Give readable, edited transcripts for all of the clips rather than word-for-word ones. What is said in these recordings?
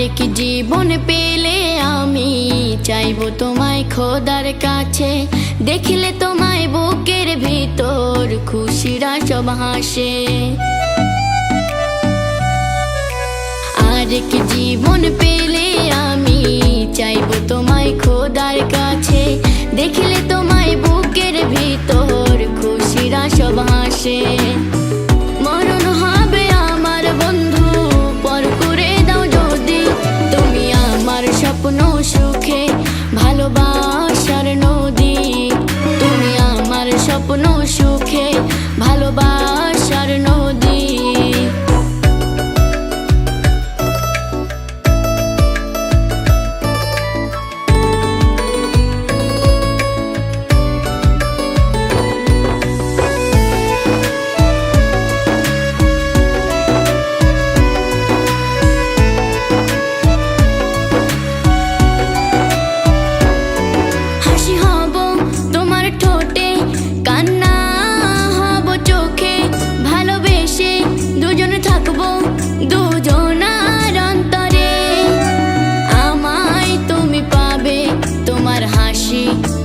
আরেক জীবন পেলে আমি চাইবো তোমায় খোদার কাছে, দেখলে তোমায় বুকের ভিতর খুশিরা সব হাসে। আরেক জীবন পেলে আমি চাইবো তোমায় খোদার কাছে, দেখলে তোমায় বুকের ভিতর খুশিরা সব হাসে। মরণ হবে আমার বন্ধু পর করে দাও যদি, তুমি আমার স্বপ্ন সুখে ভালোবাসার নদী, তুমি আমার স্বপ্ন সুখে ভালোবাসার নদী।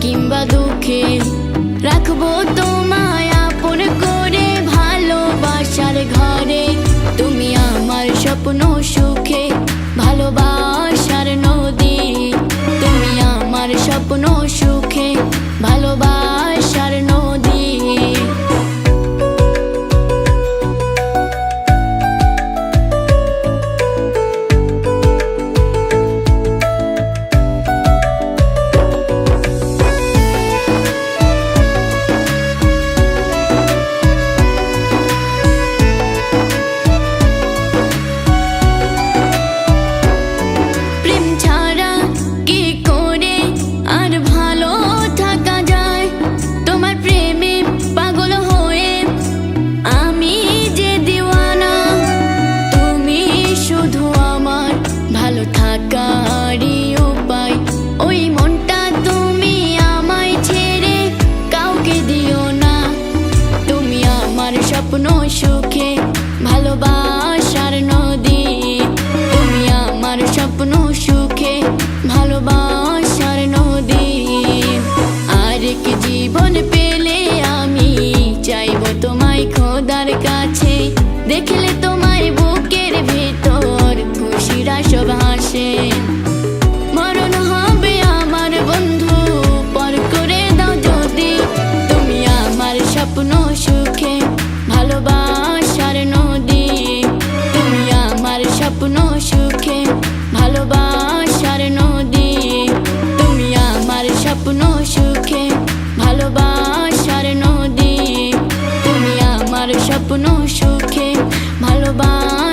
কিংবা দুঃখে রাখবো তোমায় আপন করে ভালোবাসার ঘরে, তুমি আমার স্বপ্ন সুখে ভালোবাসার নদী, তুমি আমার স্বপ্ন সুখে ভালোবাসার নদী। স্বপ্ন সুখে ভালোবাসার নদী, তুমি আমার স্বপ্ন সুখে ভালোবাসার নদী। আরেক জীবন পেলে আমি চাইবো তোমায় খোদার কাছে, দেখলে তোমায় বুকের ভিতর খুশিরা সব হাসে। মরণ হবে আমার বন্ধু পর করে দাও যদি, তুমি আমার স্বপ্ন সুখে ভালোবাসার নদী, তুমি আমার স্বপ্ন সুখে ভালোবাসার নদী, তুমি আমার স্বপ্ন সুখে ভালোবাসার নদী, তুমি আমার স্বপ্ন সুখে ভালোবাসার